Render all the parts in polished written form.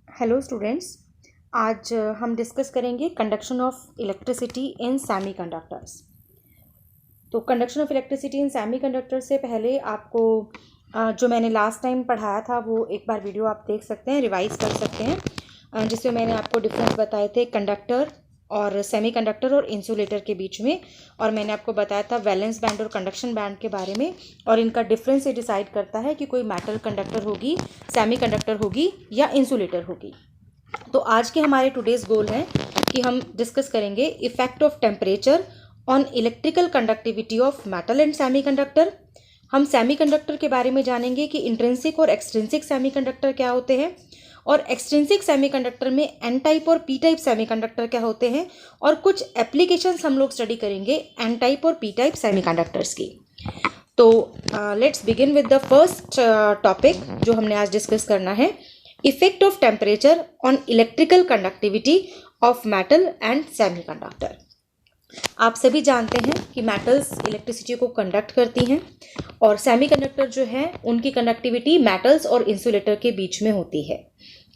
Hello students. आज हम discuss करेंगे conduction of electricity in semiconductors. तो conduction of electricity in semiconductor से पहले आपको जो मैंने लास्ट टाइम पढ़ाया था वो एक बार वीडियो आप देख सकते हैं, रिवाइज कर सकते हैं, जिसमें मैंने आपको डिफरेंस बताए थे कंडक्टर और सेमीकंडक्टर और इंसुलेटर के बीच में। और मैंने आपको बताया था वैलेंस बैंड और कंडक्शन बैंड के बारे में, और इनका डिफरेंस ये डिसाइड करता है कि कोई मेटल कंडक्टर होगी, सेमीकंडक्टर होगी या इंसुलेटर होगी। तो आज के हमारे टुडेज गोल है कि हम डिस्कस करेंगे effect of temperature on electrical conductivity of metal and semiconductor. हम सेमीकंडक्टर के बारे में जानेंगे कि इंट्रिंसिक और एक्सट्रिंसिक सेमीकंडक्टर क्या होते हैं, और एक्सट्रिंसिक सेमीकंडक्टर में एन टाइप और पी टाइप सेमीकंडक्टर क्या होते हैं, और कुछ एप्लीकेशंस हम लोग स्टडी करेंगे एन टाइप और पी टाइप सेमीकंडक्टर्स की। तो let's begin with the first topic जो हमने आज डिस्कस करना है, effect of temperature on electrical conductivity of metal and semiconductor. आप सभी जानते हैं कि मेटल्स इलेक्ट्रिसिटी को कंडक्ट करती हैं, और सेमीकंडक्टर जो है उनकी कंडक्टिविटी मेटल्स और इंसुलेटर के बीच में होती है।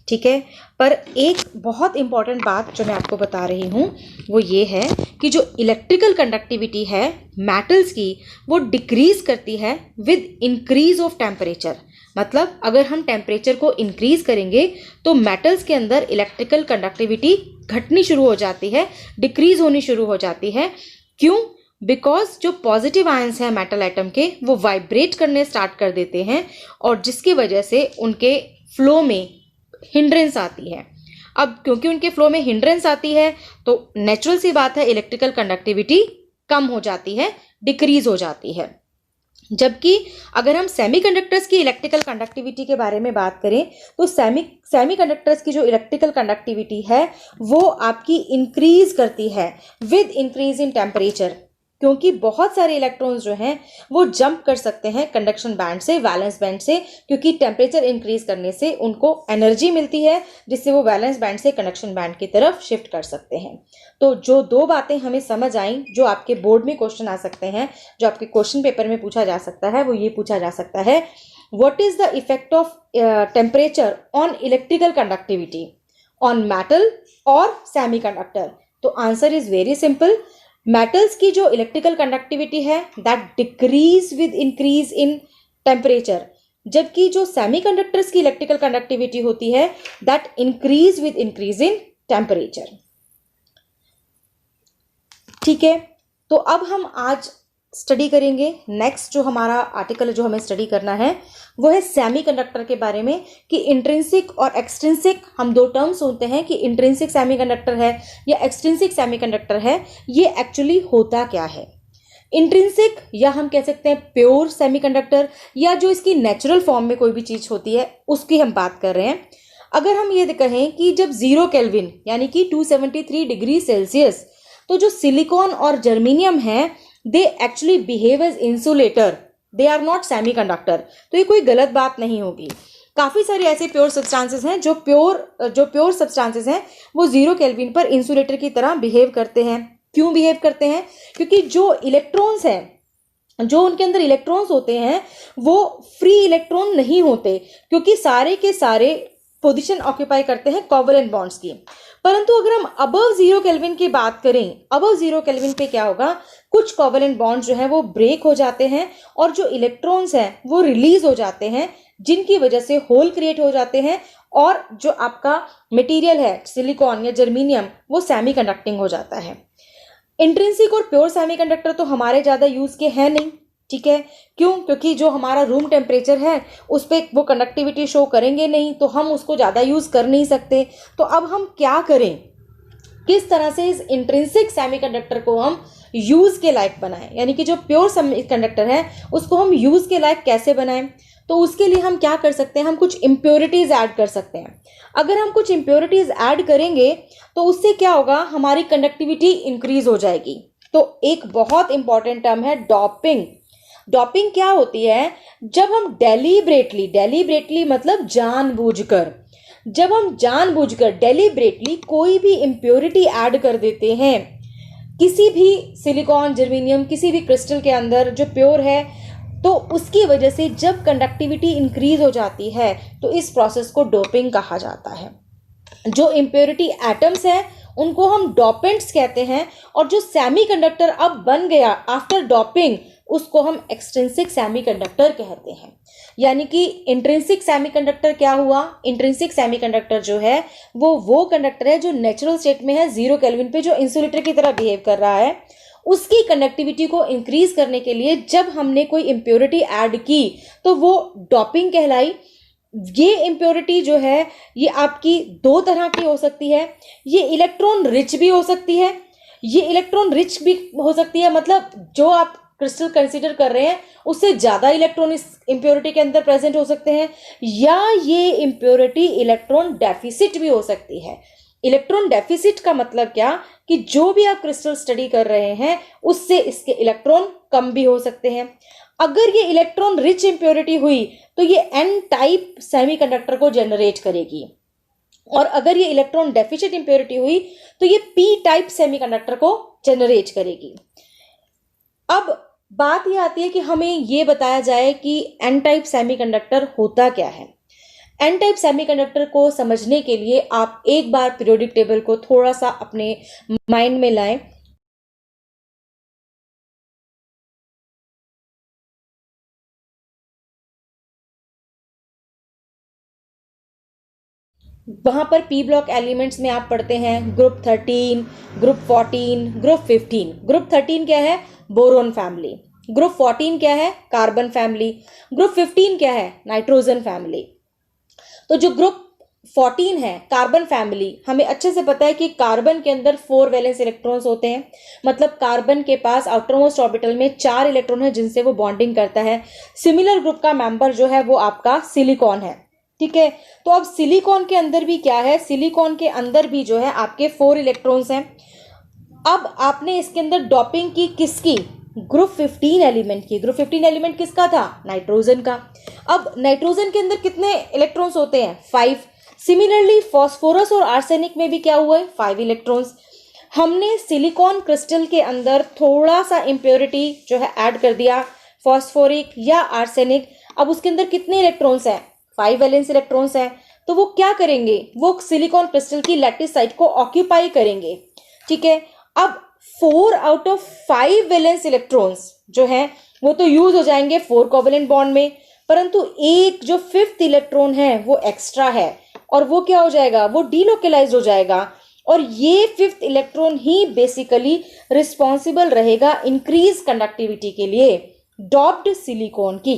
ठीक है, पर एक बहुत इंपॉर्टेंट बात जो मैं आपको बता रही हूँ वो ये है कि जो इलेक्ट्रिकल कंडक्टिविटी है मेटल्स की वो डिक्रीज करती है विद इंक्रीज ऑफ टेम्परेचर। मतलब अगर हम टेम्परेचर को इंक्रीज करेंगे तो मेटल्स के अंदर इलेक्ट्रिकल कंडक्टिविटी घटनी शुरू हो जाती है, डिक्रीज होनी शुरू हो जाती है। क्यों? बिकॉज जो पॉजिटिव आयंस हैं मेटल एटम के वो वाइब्रेट करने स्टार्ट कर देते हैं, और जिसकी वजह से उनके फ्लो में हिंड्रेंस आती है। अब क्योंकि उनके फ्लो में हिंड्रेंस आती है तो नेचुरल सी बात है इलेक्ट्रिकल कंडक्टिविटी कम हो जाती है, डिक्रीज हो जाती है। जबकि अगर हम सेमीकंडक्टर्स की इलेक्ट्रिकल कंडक्टिविटी के बारे में बात करें तो सेमीकंडक्टर्स की जो इलेक्ट्रिकल कंडक्टिविटी है वो आपकी इंक्रीज करती है विद इंक्रीज इन टेम्परेचर, क्योंकि बहुत सारे इलेक्ट्रॉन्स जो हैं वो जंप कर सकते हैं कंडक्शन बैंड से वैलेंस बैंड से, क्योंकि टेम्परेचर इंक्रीज करने से उनको एनर्जी मिलती है जिससे वो वैलेंस बैंड से कंडक्शन बैंड की तरफ शिफ्ट कर सकते हैं। तो जो दो बातें हमें समझ आई जो आपके बोर्ड में क्वेश्चन आ सकते हैं, जो आपके क्वेश्चन पेपर में पूछा जा सकता है, वो ये पूछा जा सकता है, what is the effect of temperature on electrical conductivity on metal और सेमीकंडक्टर। तो answer is very simple, metals की जो इलेक्ट्रिकल कंडक्टिविटी है that decrease with increase in temperature, जबकि जो सेमीकंडक्टर्स की इलेक्ट्रिकल कंडक्टिविटी होती है that increase with increase in temperature. ठीक है, तो अब हम आज स्टडी करेंगे नेक्स्ट जो हमारा आर्टिकल जो हमें स्टडी करना है वो है सेमीकंडक्टर के बारे में, कि इंट्रिंसिक और एक्सट्रिंसिक हम दो टर्म्स होते हैं कि इंट्रिंसिक सेमीकंडक्टर है या एक्सट्रिंसिक सेमीकंडक्टर है, ये एक्चुअली होता क्या है। इंट्रिंसिक या हम कह सकते हैं प्योर सेमीकंडक्टर, या जो इसकी नेचुरल फॉर्म में कोई भी चीज होती है उसकी हम बात कर रहे हैं। अगर हम ये कहें कि जब 0 केल्विन यानी कि 273 डिग्री सेल्सियस, तो जो सिलिकॉन और जर्मेनियम है they actually behave as insulator, they are not semiconductor. तो ये कोई गलत बात नहीं होगी। काफी सारे ऐसे प्योर सब्सटेंसेस हैं जो प्योर सब्सटेंसेस हैं वो 0 केल्विन पर इंसुलेटर की तरह बिहेव करते हैं। क्यों बिहेव करते हैं? क्योंकि जो इलेक्ट्रॉन्स हैं, जो उनके अंदर इलेक्ट्रॉन्स होते हैं वो फ्री इलेक्ट्रॉन नहीं होते, क्योंकि सारे के सारे पोजीशन ऑक्यूपाई करते हैं कोवलेंट बॉन्ड्स की। परंतु अगर हम अबव 0 केल्विन की बात करें, अबव 0 केल्विन पे क्या होगा, कुछ कोवलेंट बॉन्ड जो है वो ब्रेक हो जाते हैं और जो इलेक्ट्रॉन्स हैं वो रिलीज हो जाते हैं, जिनकी वजह से होल क्रिएट हो जाते हैं, और जो आपका मटेरियल है सिलिकॉन या जर्मेनियम वो सेमीकंडक्टिंग हो जाता है। इंट्रिंसिक और प्योर सेमीकंडक्टर तो हमारे ज्यादा यूज के हैं नहीं। ठीक है, क्यों? क्योंकि जो हमारा रूम टेम्परेचर है उस पर वो कंडक्टिविटी शो करेंगे नहीं, तो हम उसको ज़्यादा यूज़ कर नहीं सकते। तो अब हम क्या करें, किस तरह से इस इंट्रिंसिक सेमीकंडक्टर को हम यूज़ के लायक बनाएं, यानी कि जो प्योर सेमीकंडक्टर है उसको हम यूज़ के लायक कैसे बनाएं। तो उसके लिए हम क्या कर सकते हैं, हम कुछ इम्प्योरिटीज़ ऐड कर सकते हैं। अगर हम कुछ इम्प्योरिटीज़ ऐड करेंगे तो उससे क्या होगा, हमारी कंडक्टिविटी इंक्रीज हो जाएगी। तो एक बहुत इंपॉर्टेंट टर्म है डॉपिंग। डॉपिंग क्या होती है? जब हम डेलीब्रेटली मतलब जानबूझकर, जब हम जानबूझकर डेलीब्रेटली कोई भी इम्प्योरिटी ऐड कर देते हैं किसी भी सिलिकॉन जर्मेनियम किसी भी क्रिस्टल के अंदर जो प्योर है, तो उसकी वजह से जब कंडक्टिविटी इंक्रीज हो जाती है तो इस प्रोसेस को डोपिंग कहा जाता है। जो इम्प्योरिटी एटम्स हैं उनको हम डोपेंट्स कहते हैं, और जो सेमीकंडक्टर अब बन गया आफ्टर डोपिंग उसको हम एक्सट्रिंसिक सेमीकंडक्टर कहते हैं। यानी कि इंट्रिंसिक सेमीकंडक्टर क्या हुआ, इंट्रिंसिक सेमीकंडक्टर जो है वो कंडक्टर है जो नेचुरल स्टेट में है 0 केल्विन पे, जो इंसुलेटर की तरह बिहेव कर रहा है। उसकी कंडक्टिविटी को इंक्रीज करने के लिए जब हमने कोई इम्प्योरिटी ऐड की तो वो डोपिंग कहलाई। ये इम्प्योरिटी जो है ये आपकी दो तरह की हो सकती है, ये इलेक्ट्रॉन रिच भी हो सकती है, ये इलेक्ट्रॉन रिच भी हो सकती है, मतलब जो आप क्रिस्टल कंसीडर कर रहे हैं उससे ज्यादा इलेक्ट्रॉन इस इम्प्योरिटी के अंदर प्रेजेंट हो सकते हैं, या ये इम्प्योरिटी इलेक्ट्रॉन डेफिसिट भी हो सकती है। इलेक्ट्रॉन डेफिसिट का मतलब क्या कि जो भी आप क्रिस्टल स्टडी कर रहे हैं उससे इसके इलेक्ट्रॉन कम भी हो सकते हैं। अगर ये इलेक्ट्रॉन रिच इम्प्योरिटी हुई तो ये एन टाइप सेमीकंडक्टर को जनरेट करेगी, और अगर ये इलेक्ट्रॉन डेफिशिएंट इम्प्योरिटी हुई तो ये पी टाइप सेमीकंडक्टर को जनरेट करेगी। अब बात ये आती है कि हमें ये बताया जाए कि एन टाइप सेमीकंडक्टर होता क्या है। एन टाइप सेमीकंडक्टर को समझने के लिए आप एक बार पीरियोडिक टेबल को थोड़ा सा अपने माइंड में लाएं। वहां पर पी ब्लॉक एलिमेंट्स में आप पढ़ते हैं ग्रुप 13, ग्रुप 14, ग्रुप 15। ग्रुप 13 क्या है, बोरोन फैमिली। ग्रुप 14 क्या है, कार्बन फैमिली। ग्रुप 15 क्या है, नाइट्रोजन फैमिली। तो जो ग्रुप 14 है कार्बन फैमिली, हमें अच्छे से पता है कि कार्बन के अंदर 4 वैलेंस इलेक्ट्रॉन्स होते हैं, मतलब कार्बन के पास आउटर मोस्ट ऑर्बिटल में 4 इलेक्ट्रॉन है जिनसे वो बॉन्डिंग करता है। सिमिलर ग्रुप का मेंबर जो है वो आपका सिलिकॉन है, ठीक है। तो अब सिलिकॉन के अंदर भी क्या है, सिलिकॉन के अंदर भी जो है आपके 4 इलेक्ट्रॉन्स हैं। अब आपने इसके अंदर डॉपिंग की किसकी, ग्रुप 15 एलिमेंट की। ग्रुप 15 एलिमेंट किसका था, नाइट्रोजन का। अब नाइट्रोजन के अंदर कितने इलेक्ट्रॉन्स होते हैं, 5। सिमिलरली फास्फोरस और आर्सेनिक में भी क्या हुआ है, 5 इलेक्ट्रॉन्स। हमने सिलिकॉन क्रिस्टल के अंदर थोड़ा सा इम्प्योरिटी जो है ऐड कर दिया, फास्फोरिक या आर्सेनिक। अब उसके अंदर कितने इलेक्ट्रॉन्स हैं, 5 वैलेंस इलेक्ट्रॉन्स हैं। तो वो क्या करेंगे, वो सिलिकॉन क्रिस्टल की लैटिस साइट को ऑक्यूपाई करेंगे, ठीक है। अब 4 आउट ऑफ 5 वैलेंस इलेक्ट्रॉन्स जो हैं वो तो यूज हो जाएंगे 4 कोवेलेंट बॉन्ड में, परंतु एक जो 5th इलेक्ट्रॉन है वो एक्स्ट्रा है, और वो क्या हो जाएगा, वो डीलोकलाइज हो जाएगा। और ये 5th इलेक्ट्रॉन ही बेसिकली रिस्पॉन्सिबल रहेगा इंक्रीज कंडक्टिविटी के लिए डॉप्ड सिलिकॉन की।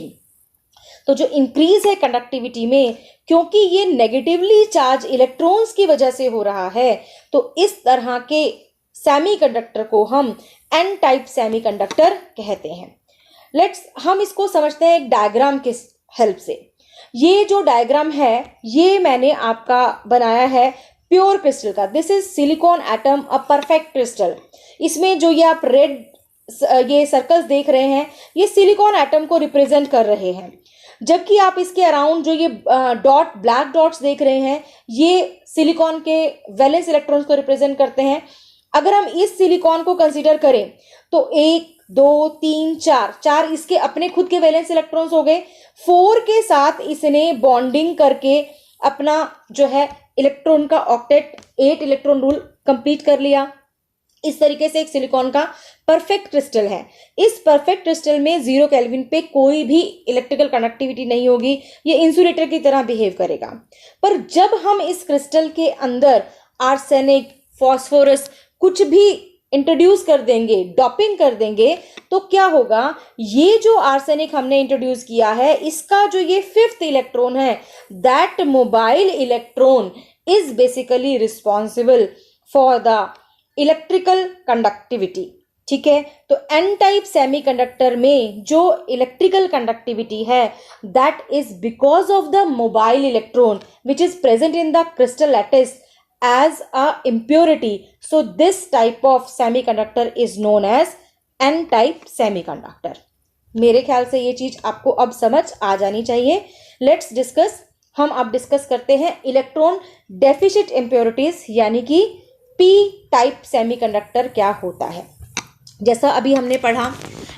तो जो इंक्रीज है कंडक्टिविटी में, क्योंकि ये नेगेटिवली चार्ज इलेक्ट्रॉन्स की वजह से हो रहा है, तो इस तरह के सेमीकंडक्टर को हम एन टाइप सेमीकंडक्टर कहते हैं। हम इसको समझते हैं एक डायग्राम के हेल्प से। ये जो डायग्राम है ये मैंने आपका बनाया है प्योर क्रिस्टल का। This is silicon atom a perfect crystal. इसमें जो ये आप रेड ये सर्कल्स देख रहे हैं ये सिलिकॉन एटम को रिप्रेजेंट कर रहे हैं, जबकि आप इसके अराउंड जो ये डॉट ब्लैक डॉट्स देख रहे हैं ये सिलिकॉन के वैलेंस इलेक्ट्रॉन्स को रिप्रेजेंट करते हैं। अगर हम इस सिलिकॉन को कंसीडर करें तो 1, 2, 3, 4 इसके अपने खुद के वैलेंस इलेक्ट्रॉन्स हो गए। 4 के साथ इसने बॉन्डिंग करके अपना जो है इलेक्ट्रॉन का ऑक्टेट 8 इलेक्ट्रॉन रूल कंप्लीट कर लिया। इस तरीके से एक सिलिकॉन का परफेक्ट क्रिस्टल है। इस परफेक्ट क्रिस्टल में 0 केल्विन पे कोई भी इलेक्ट्रिकल कंडक्टिविटी नहीं होगी, ये इंसुलेटर की तरह बिहेव करेगा। पर जब हम इस क्रिस्टल के अंदर आर्सेनिक, फास्फोरस कुछ भी इंट्रोड्यूस कर देंगे, डॉपिंग कर देंगे, तो क्या होगा, ये जो आर्सेनिक हमने इंट्रोड्यूस किया है इसका जो ये 5th इलेक्ट्रॉन है, that mobile electron is basically responsible for the electrical conductivity, ठीक है। तो एन टाइप सेमीकंडक्टर में जो इलेक्ट्रिकल कंडक्टिविटी है that is because of the mobile electron which is present in the crystal lattice as a impurity. So this type of semiconductor is known as n type semiconductor. मेरे ख्याल से ये चीज आपको अब समझ आ जानी चाहिए। लेट्स डिस्कस, हम अब डिस्कस करते हैं इलेक्ट्रॉन डेफिशिएंट इम्प्योरिटीज यानी कि पी टाइप सेमीकंडक्टर क्या होता है। जैसा अभी हमने पढ़ा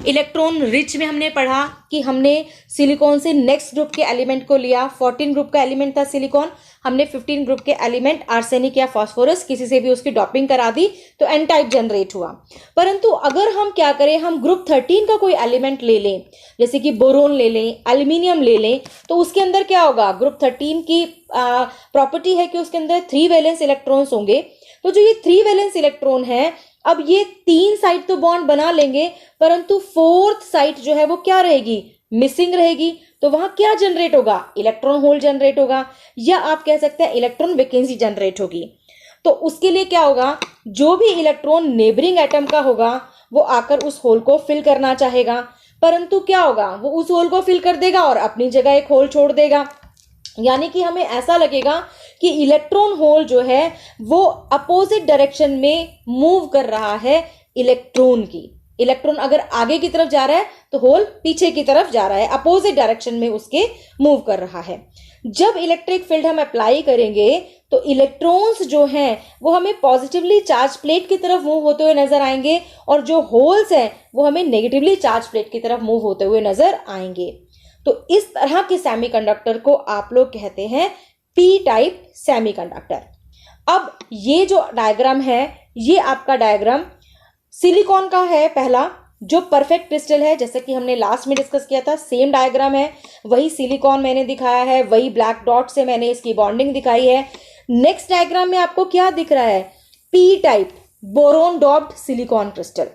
इलेक्ट्रॉन रिच में हमने पढ़ा कि हमने सिलिकॉन से नेक्स्ट ग्रुप के एलिमेंट को लिया, 14 ग्रुप का एलिमेंट था सिलिकॉन, हमने 15 ग्रुप के एलिमेंट आर्सेनिक या फास्फोरस किसी से भी उसकी डॉपिंग करा दी तो एन टाइप जनरेट हुआ। परंतु अगर हम क्या करें, हम ग्रुप 13 का कोई एलिमेंट ले लें, जैसे कि बोरोन ले लें, एल्यूमिनियम ले लें, तो उसके अंदर क्या होगा, ग्रुप 13 की प्रॉपर्टी है कि उसके अंदर 3 वैलेंस इलेक्ट्रॉन्स होंगे। तो जो ये 3 वैलेंस इलेक्ट्रॉन है, अब ये 3 साइड तो बॉन्ड बना लेंगे, परंतु 4th साइड जो है वो क्या रहेगी, मिसिंग रहेगी। तो वहां क्या जनरेट होगा, इलेक्ट्रॉन होल जनरेट होगा, या आप कह सकते हैं इलेक्ट्रॉन वैकेंसी जनरेट होगी। तो उसके लिए क्या होगा, जो भी इलेक्ट्रॉन नेबरिंग एटम का होगा वो आकर उस होल को फिल करना चाहेगा, परंतु क्या होगा, वो उस होल को फिल कर देगा और अपनी जगह एक होल छोड़ देगा। यानी कि हमें ऐसा लगेगा कि इलेक्ट्रॉन होल जो है वो अपोजिट डायरेक्शन में मूव कर रहा है इलेक्ट्रॉन की। इलेक्ट्रॉन अगर आगे की तरफ जा रहा है तो होल पीछे की तरफ जा रहा है, अपोजिट डायरेक्शन में उसके मूव कर रहा है। जब इलेक्ट्रिक फील्ड हम अप्लाई करेंगे तो इलेक्ट्रॉन्स जो हैं वो हमें पॉजिटिवली चार्ज प्लेट की तरफ मूव होते हुए नजर आएंगे, और जो होल्स हैं वो हमें नेगेटिवली चार्ज प्लेट की तरफ मूव होते हुए नजर आएंगे। तो इस तरह के सेमीकंडक्टर को आप लोग कहते हैं पी टाइप सेमीकंडक्टर। अब ये जो डायग्राम है, ये आपका डायग्राम सिलिकॉन का है पहला, जो परफेक्ट क्रिस्टल है, जैसे कि हमने लास्ट में डिस्कस किया था, सेम डायग्राम है, वही सिलिकॉन मैंने दिखाया है, वही ब्लैक डॉट से मैंने इसकी बॉन्डिंग दिखाई है। नेक्स्ट डायग्राम में आपको क्या दिख रहा है, P type boron doped silicon crystal.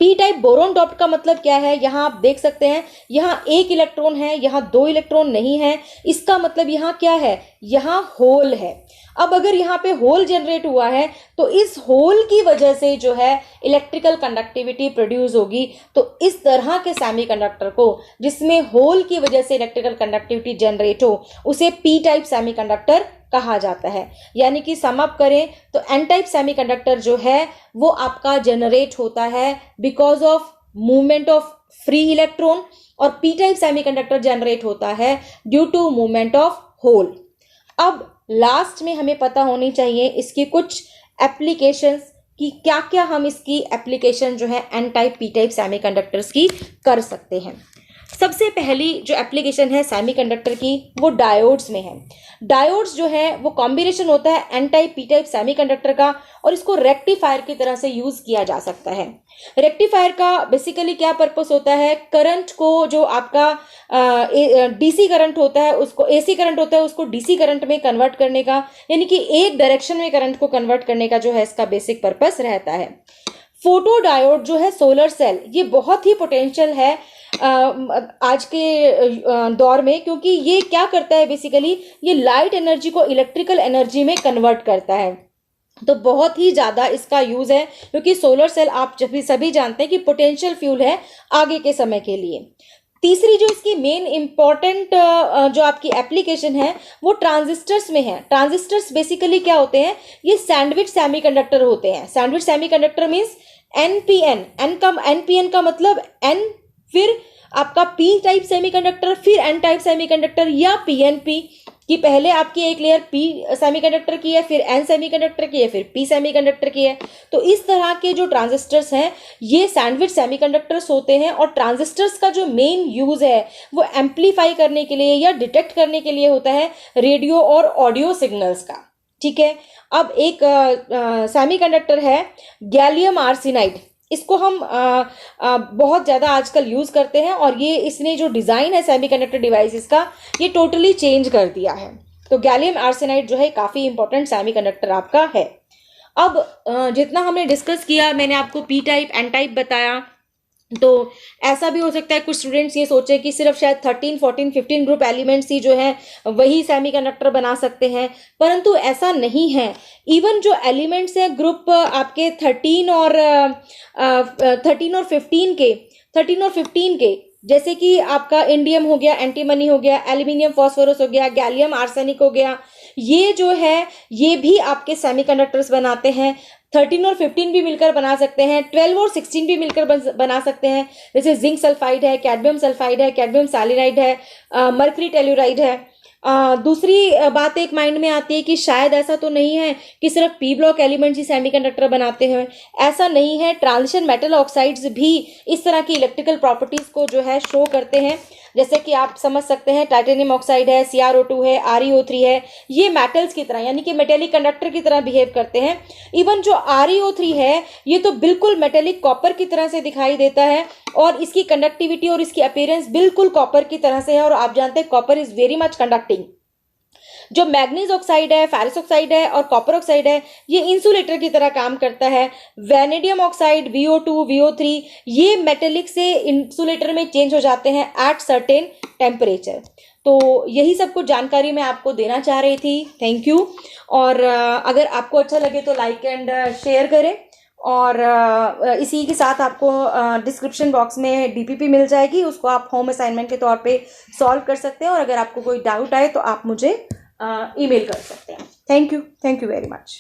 P type boron doped का मतलब क्या है, यहां आप देख सकते हैं, यहां एक इलेक्ट्रॉन है, यहां 2 इलेक्ट्रॉन नहीं है। इसका मतलब यहां क्या है, यहां होल है। अब अगर यहां पे होल जनरेट हुआ है तो इस होल की वजह से जो है इलेक्ट्रिकल कंडक्टिविटी प्रोड्यूस होगी। तो इस तरह के सेमीकंडक्टर को जिसमें होल की वजह से इलेक्ट्रिकल कंडक्टिविटी जनरेट हो, उसे पी टाइप सेमीकंडक्टर कहा जाता है। यानी कि सम अप करें तो एन टाइप सेमीकंडक्टर जो है वो आपका जनरेट होता है because of movement of free electron, और पी टाइप सेमीकंडक्टर जनरेट होता है due to movement of hole. अब लास्ट में हमें पता होनी चाहिए इसकी कुछ एप्लीकेशंस कि क्या क्या हम इसकी एप्लीकेशन जो है N type P type semiconductors की कर सकते हैं। सबसे पहली जो एप्लीकेशन है सेमीकंडक्टर की वो डायोड्स में है। डायोड्स जो है वो कॉम्बिनेशन होता है N type P type semiconductor का, और इसको रेक्टिफायर की तरह से यूज किया जा सकता है। रेक्टिफायर का बेसिकली क्या पर्पस होता है, करंट को जो आपका डीसी करंट होता है उसको एसी करंट होता है उसको डीसी करंट में कन्वर्ट करने का, यानी कि एक डायरेक्शन में करंट को कन्वर्ट करने का जो है इसका बेसिक पर्पस रहता है। फोटो डायोड जो है सोलर सेल, ये बहुत ही पोटेंशियल है आज के दौर में, क्योंकि ये क्या करता है, बेसिकली ये लाइट एनर्जी को इलेक्ट्रिकल एनर्जी में कन्वर्ट करता है। तो बहुत ही ज्यादा इसका यूज है, क्योंकि सोलर सेल आप जब भी सभी जानते हैं कि पोटेंशियल फ्यूल है आगे के समय के लिए। तीसरी जो इसकी मेन इंपॉर्टेंट जो आपकी एप्लीकेशन है वो ट्रांजिस्टर्स में है। ट्रांजिस्टर्स बेसिकली क्या होते हैं, ये सैंडविच सेमीकंडक्टर होते हैं। Sandwich semiconductor means NPN, NPN का मतलब एन, फिर आपका पी टाइप सेमीकंडक्टर, फिर एन टाइप सेमीकंडक्टर, या पीएनपी कि पहले आपकी एक लेयर पी सेमीकंडक्टर की है, फिर एन सेमीकंडक्टर की है, फिर पी सेमीकंडक्टर की है। तो इस तरह के जो ट्रांजिस्टर्स हैं ये सैंडविच सेमीकंडक्टर्स होते हैं, और ट्रांजिस्टर्स का जो मेन यूज है वो एम्पलीफाई करने के लिए या डिटेक्ट करने के लिए होता है रेडियो और ऑडियो सिग्नल्स का। ठीक है, अब एक सेमीकंडक्टर है गैलियम आर्सेनाइड, इसको हम बहुत ज़्यादा आजकल यूज़ करते हैं, और ये इसने जो डिज़ाइन है सेमीकंडक्टर डिवाइसेस का ये टोटली चेंज कर दिया है। तो गैलियम आर्सेनाइड जो है काफ़ी इंपॉर्टेंट सेमीकंडक्टर आपका है। अब जितना हमने डिस्कस किया, मैंने आपको पी टाइप एन टाइप बताया, तो ऐसा भी हो सकता है कुछ स्टूडेंट्स ये सोचे कि सिर्फ शायद 13, 14, 15 ग्रुप एलिमेंट्स ही जो है वही सेमीकंडक्टर बना सकते हैं, परंतु ऐसा नहीं है। इवन जो एलिमेंट्स हैं ग्रुप आपके 13 और 15 के, जैसे कि आपका इंडियम हो गया, एंटीमनी हो गया, एल्यूमिनियम फॉस्फोरस हो गया, गैलियम आर्सेनिक हो गया, ये जो है ये भी आपके सेमीकंडक्टर्स बनाते हैं। 13 और 15 भी मिलकर बना सकते हैं, 12 और 16 भी मिलकर बना सकते हैं, जैसे जिंक सल्फाइड है, कैडमियम सल्फाइड है, कैडमियम सैलिनाइड है, मर्करी टेल्यूराइड है। दूसरी बात एक माइंड में आती है कि शायद ऐसा तो नहीं है कि सिर्फ पी ब्लॉक एलिमेंट्स ही सेमीकंडक्टर बनाते हैं। ऐसा नहीं है, ट्रांजिशन मेटल ऑक्साइड्स भी इस तरह की इलेक्ट्रिकल प्रॉपर्टीज को जो है शो करते हैं। जैसे कि आप समझ सकते हैं टाइटेनियम ऑक्साइड है, CrO2 है, ReO3 है, ये मेटल्स की तरह यानी कि मेटेलिक कंडक्टर की तरह बिहेव करते हैं। इवन जो ReO3 है ये तो बिल्कुल मेटेलिक कॉपर की तरह से दिखाई देता है और इसकी कंडक्टिविटी और इसकी अपीयरेंस बिल्कुल कॉपर की तरह से है। और आप जानते हैं copper is very much conducting. जो मैग्नीज ऑक्साइड है, फेरस ऑक्साइड है और कॉपर ऑक्साइड है, ये इंसुलेटर की तरह काम करता है। वैनेडियम ऑक्साइड, VO2, VO3, ये मेटेलिक से इंसुलेटर में चेंज हो जाते हैं एट सर्टेन टेम्परेचर। तो यही सब कुछ जानकारी मैं आपको देना चाह रही थी। Thank you. और अगर आपको अच्छा लगे तो लाइक एंड शेयर करें। और इसी के साथ आपको डिस्क्रिप्शन बॉक्स में DPP मिल जाएगी, उसको आप होम असाइनमेंट के तौर पे सॉल्व कर सकते हैं। और अगर आपको कोई डाउट आए तो आप मुझे ईमेल कर सकते हैं। Thank you very much.